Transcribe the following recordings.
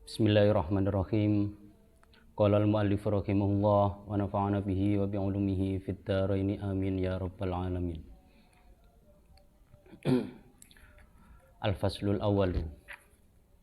Bismillahirrahmanirrahim. Qala al-mu'allif rahimahullah wa nafa'ana bihi wa bi'ulumihi fid dharain amin ya rabbal alamin. Al-faslul awwalu.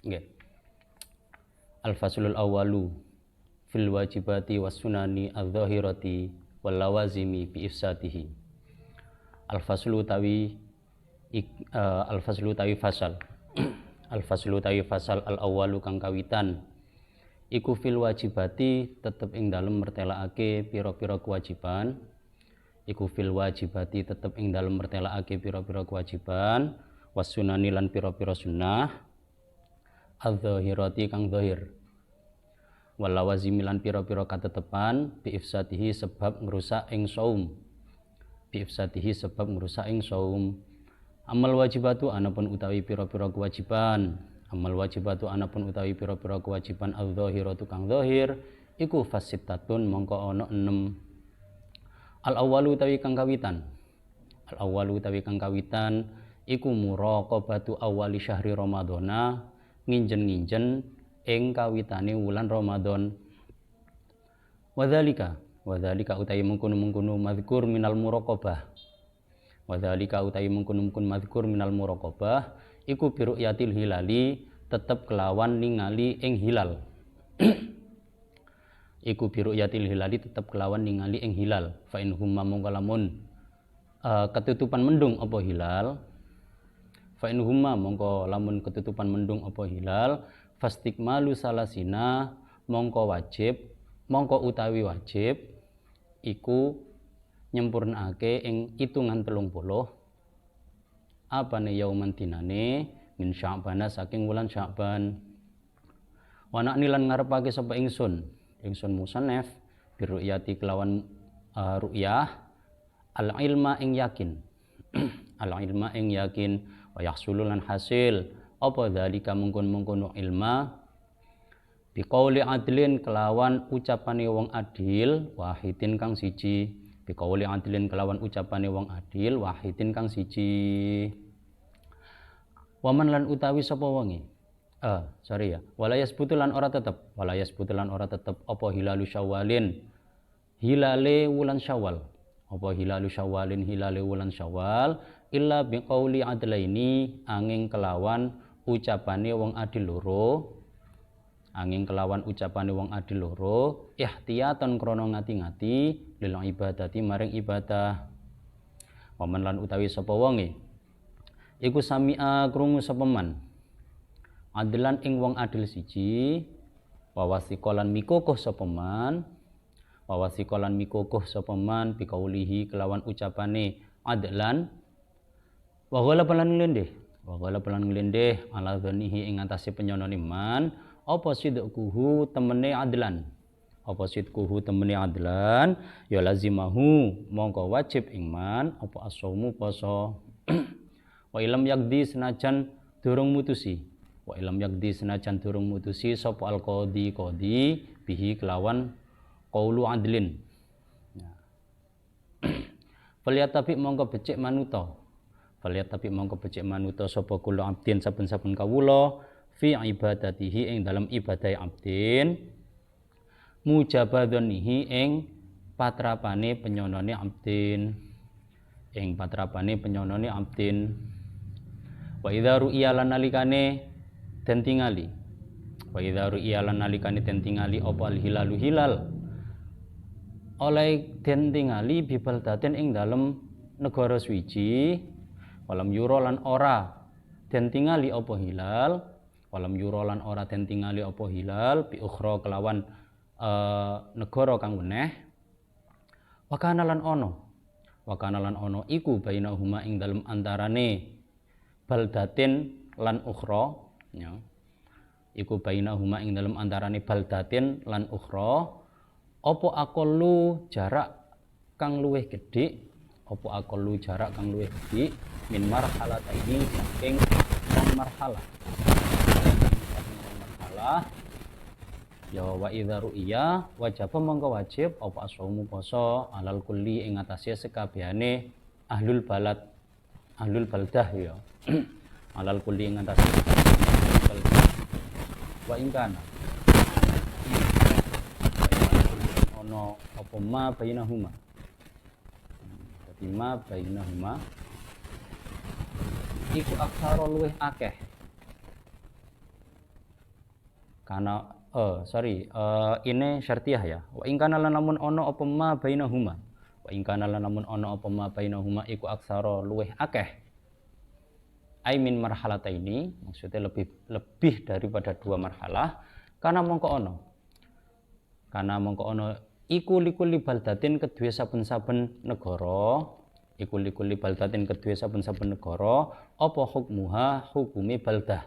Nggih. Al-faslul awwalu fil wajibati was sunani adz-dzahirati wal lawazimi bi ifsatihi. Al-faslu tawi fasal. Al-faslu tawi fasal al-awwalu kang kawitan iku fil wajibati tetep ing dalem mertelakake pira-pira kewajiban. Iku fil wajibati tetep ing dalem mertelakake pira-pira kewajiban, was sunani lan pira-pira sunnah, adz-dzahirati kang zahir, wal lawazimi lan pira-pira katetepan bi ifsatihi sebab ngrusak ing saum. Bi ifsatihi sebab ngrusak ing saum. Amal wajibatu anapun utawi pira-pira kewajiban. Amal wajibatu anapun utawi pira-pira kewajiban adz-dzahiratu kang zahir iku fasittatun mongko ana 6. Al-awwalu utawi kang kawitan. Al-awwalu utawi kang kawitan iku muraqabatu awwali syahri ramadhana, nginjen-nginjen ing kawitane wulan Ramadan. Wadzalika utawi mungkunu-mungkunu mazkur minal muraqabah. Wadzalika utawi mungkun-mungkun mazkur minal muraqabah iku biru'yatil hilali tetep kelawan ningali ing hilal. Iku biru'yatil hilali tetep kelawan ningali ing hilal. Fa in humma mongko lamun ketutupan mendung apa hilal. Fa in humma mongko lamun ketutupan mendung apa hilal, fastikmalu salasina mongko utawi wajib iku nyempurnake ing itungan 30 apane yauman dinane min Sya'ban saking wulan Sya'ban. Wa nakni lan ngarepake sapa ingsun musannaf biru'yati kelawan ru'yah al ilma ing yakin al ilma ing yakin wa yahsulu lan hasil apa dzalika mungkun-mungkun ilma biqauli adlin kelawan ucapane wong adil wahidin kang siji. Biqauli adlin kelawan ucapane wong adil wahidin kang siji. Waman lan utawi sapa wonge walayas butulan ora tetep apa hilalu syawalin hilale wulan syawal apa hilalu syawalin hilale wulan syawal illa biqauli adlaini angin kelawan ucapane wong adil loro ihtiyatan krana ngati-ngati lil ibadati maring ibadah. Waman lan utawi sapa wonge iku sami'a krungu sapa man adlan ing wong adil siji wawasikolan mikukuh sapa man bikaulihi kelawan ucapane adlan wa ghala pelan nglendeh ala dzanihi ing atase penyonone man apa sidquhu temene adlan ya lazimahu mongko wajib ing man apa as-shaumu poso. Wa ilam yakdi senajan durung mutusi sapa al-qadi bihi kelawan qaulu adlin. Falyatabi mongko becik manuta sapa kula abdin saben-saben kawula fi ibadatihi ing dalam ibadah abdin mujabadzanihi ing patrapane penyonone abdin. Wa idza ru'iya lan nalikane den tingali apa al-hilalu hilal oleh den tingali bibaldatin ing dalem negara suwiji walam yura lan ora den tingali apa hilal bi ukhra kelawan negara kang weneh wakana lan ono iku bainahuma ing dalem antarane baldatin lan ukhra ya iku bainahuma ing dalem antarane baldatin lan ukhra apa aqallu jarak kang luwih gedhe min marhalataini saking marhalah ya wa idza ru'iya wajib mongko wajib apa as-shaumu poso alal kulli ing atase sekabehane ahlul balad ahlul baldah ya alal kulli ing atas wa ing kana ono apa ma bainahuma. Dadi ma bainahuma iku aksara luwih akeh. Karena ini syartiyah ya. Wa ing kana lan lamun ono apa ma bainahuma. Wa ing kana lan lamun ono apa ma bainahuma iku aksara luwih akeh. Ai min marhalataini, maksudnya lebih daripada dua marhalah. Karena mongko ono iku likulli baldatin kedue saben-saben negara, iku likulli baldatin kedue saben-saben negara apa hukmuha hukumi baldah.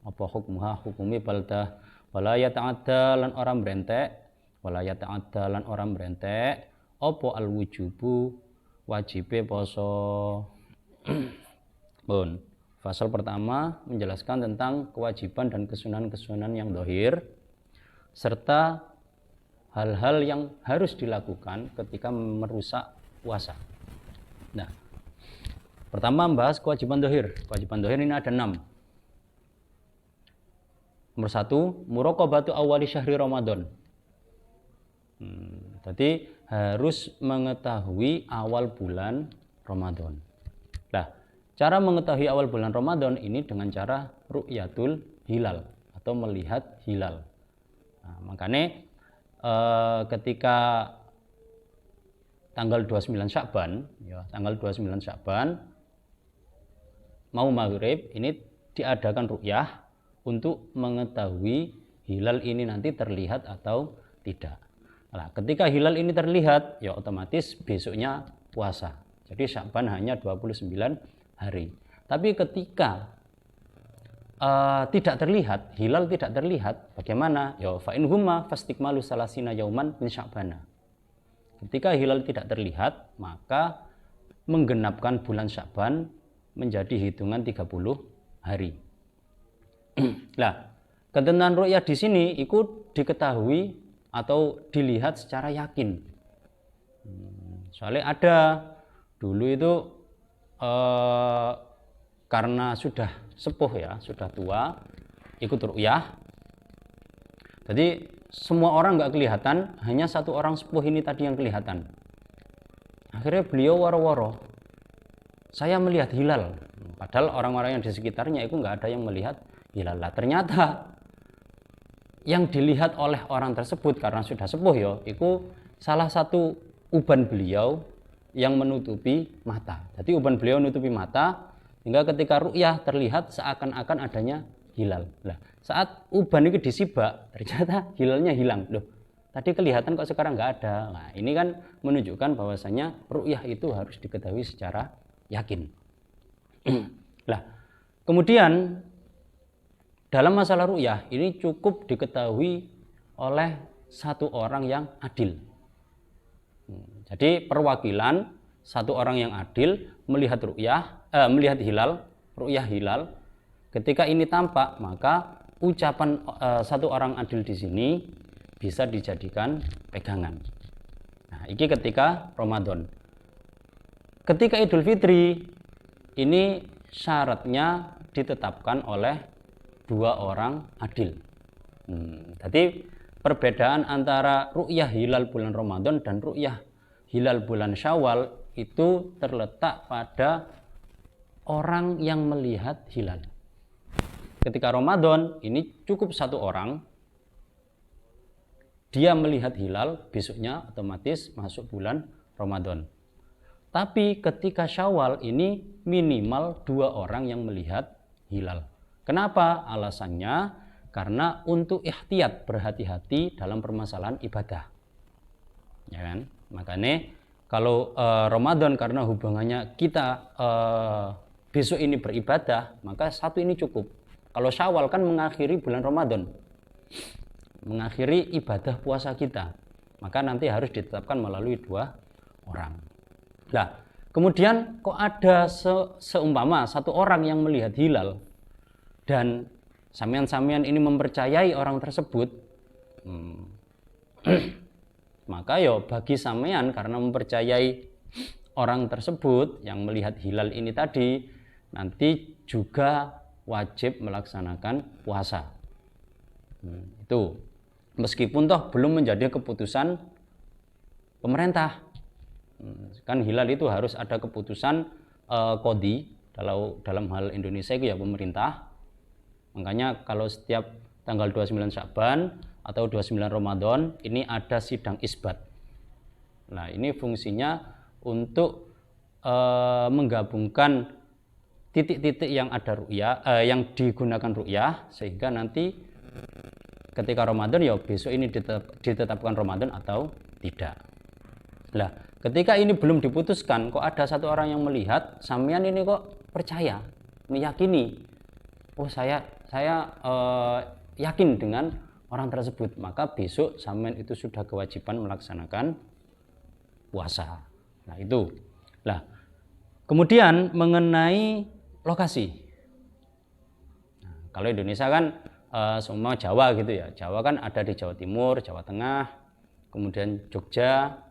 Apa hukmuha hukumi baldah. Wala yata'adda lan ora mbrentek apa alwujubu wajibe poso. Pun pasal pertama menjelaskan tentang kewajiban dan kesunahan-kesunahan yang zahir serta hal-hal yang harus dilakukan ketika merusak puasa. Nah, pertama membahas kewajiban zahir. Kewajiban zahir ini ada 6. Nomor 1, muraqabatu awali syahri Ramadan. Jadi harus mengetahui awal bulan Ramadan. Nah, cara mengetahui awal bulan Ramadan ini dengan cara ru'yatul hilal atau melihat hilal. Nah, makanya ketika tanggal 29 Sya'ban, ya, tanggal 29 Sya'ban mau maghrib ini diadakan ru'yah untuk mengetahui hilal ini nanti terlihat atau tidak. Nah, ketika hilal ini terlihat, ya otomatis besoknya puasa. Jadi Sya'ban hanya 29 hari. Tapi ketika tidak terlihat, hilal tidak terlihat, bagaimana? Ya fa in huma fastikmalu salasina yauman min Sya'bana. Ketika hilal tidak terlihat, maka menggenapkan bulan Sya'ban menjadi hitungan 30 hari. Nah, ketentuan ru'yah di sini ikut diketahui atau dilihat secara yakin. Soalnya ada dulu itu karena sudah sepuh ya, sudah tua, ikut ru'yah. Jadi semua orang nggak kelihatan, hanya satu orang sepuh ini tadi yang kelihatan. Akhirnya beliau waro-waro, saya melihat hilal. Padahal orang-orang yang di sekitarnya itu nggak ada yang melihat hilal. Ternyata yang dilihat oleh orang tersebut karena sudah sepuh ya, itu salah satu uban beliau yang menutupi mata. Jadi uban beliau menutupi mata hingga ketika ru'yah terlihat seakan-akan adanya hilal. Nah, saat uban itu disibak, ternyata hilalnya hilang. Loh, tadi kelihatan kok sekarang nggak ada. Nah, ini kan menunjukkan bahwasanya ru'yah itu harus diketahui secara yakin. Nah, kemudian dalam masalah ru'yah ini cukup diketahui oleh satu orang yang adil. Jadi perwakilan satu orang yang adil melihat melihat hilal, ru'yah hilal. Ketika ini tampak, maka ucapan satu orang adil di sini bisa dijadikan pegangan. Nah, ini ketika Ramadan. Ketika Idul Fitri, ini syaratnya ditetapkan oleh dua orang adil. Jadi perbedaan antara ru'yah hilal bulan Ramadan dan ru'yah hilal bulan Syawal itu terletak pada orang yang melihat hilal. Ketika Ramadan ini cukup satu orang, dia melihat hilal, besoknya otomatis masuk bulan Ramadan. Tapi ketika Syawal ini minimal 2 orang yang melihat hilal. Kenapa? Alasannya karena untuk ihtiyat, berhati-hati dalam permasalahan ibadah. Ya kan? Makanya kalau Ramadan karena hubungannya kita besok ini beribadah, maka satu ini cukup. Kalau Syawal kan mengakhiri bulan Ramadan, mengakhiri ibadah puasa kita, maka nanti harus ditetapkan melalui 2 orang. Nah, kemudian kok ada seumpama satu orang yang melihat hilal dan sampean-sampean ini mempercayai orang tersebut, maka ya bagi sampean karena mempercayai orang tersebut yang melihat hilal ini tadi, nanti juga wajib melaksanakan puasa. Itu meskipun toh belum menjadi keputusan pemerintah. Kan hilal itu harus ada keputusan qadhi, dalam hal Indonesia itu ya pemerintah. Makanya kalau setiap tanggal 29 Sya'ban atau 29 Ramadan ini ada sidang isbat. Nah, ini fungsinya untuk menggabungkan titik-titik yang ada ru'yah, yang digunakan ru'yah, sehingga nanti ketika Ramadan ya besok ini ditetapkan Ramadan atau tidak. Nah, ketika ini belum diputuskan, kok ada satu orang yang melihat, sampean ini kok percaya, meyakini, oh saya yakin dengan orang tersebut, maka besok sampean itu sudah kewajiban melaksanakan puasa. Nah, itu. Nah, kemudian mengenai lokasi. Nah, kalau Indonesia kan semua Jawa gitu ya. Jawa kan ada di Jawa Timur, Jawa Tengah, kemudian Jogja,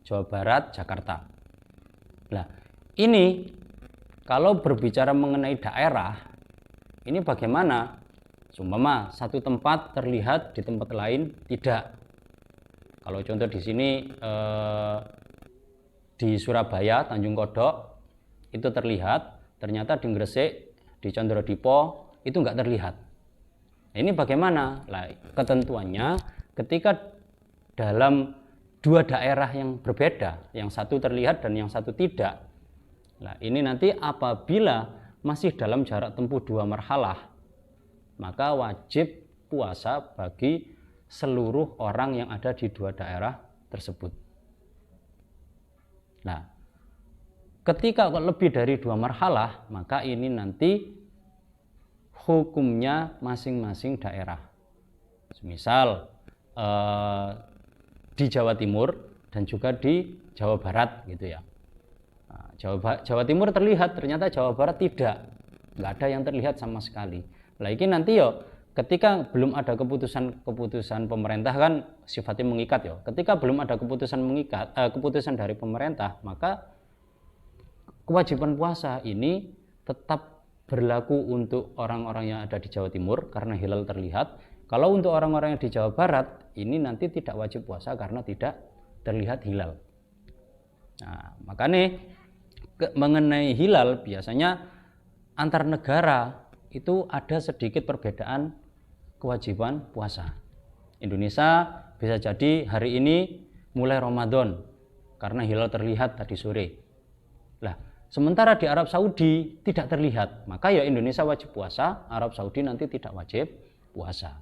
Jawa Barat, Jakarta. Nah, ini kalau berbicara mengenai daerah, ini bagaimana? Sumpama satu tempat terlihat, di tempat lain tidak. Kalau contoh di sini di Surabaya, Tanjung Kodok itu terlihat, ternyata di Gresik, di Condrodipo itu enggak terlihat. Ini bagaimana? Nah, ketentuannya ketika dalam dua daerah yang berbeda, yang satu terlihat dan yang satu tidak. Nah, ini nanti apabila masih dalam jarak tempuh 2 marhalah, maka wajib puasa bagi seluruh orang yang ada di dua daerah tersebut. Nah, ketika lebih dari 2 marhalah, maka ini nanti hukumnya masing-masing daerah. Misal di Jawa Timur dan juga di Jawa Barat gitu ya. Nah, Jawa Timur terlihat, ternyata Jawa Barat tidak, nggak ada yang terlihat sama sekali. Nah, ini nanti ya ketika belum ada keputusan pemerintah kan sifatnya mengikat ya. Ketika belum ada keputusan dari pemerintah, maka kewajiban puasa ini tetap berlaku untuk orang-orang yang ada di Jawa Timur karena hilal terlihat. Kalau untuk orang-orang yang di Jawa Barat, ini nanti tidak wajib puasa karena tidak terlihat hilal. Nah, makanya mengenai hilal biasanya antar negara itu ada sedikit perbedaan kewajiban puasa. Indonesia bisa jadi hari ini mulai Ramadan karena hilal terlihat tadi sore. Lah, sementara di Arab Saudi tidak terlihat, maka ya Indonesia wajib puasa, Arab Saudi nanti tidak wajib puasa.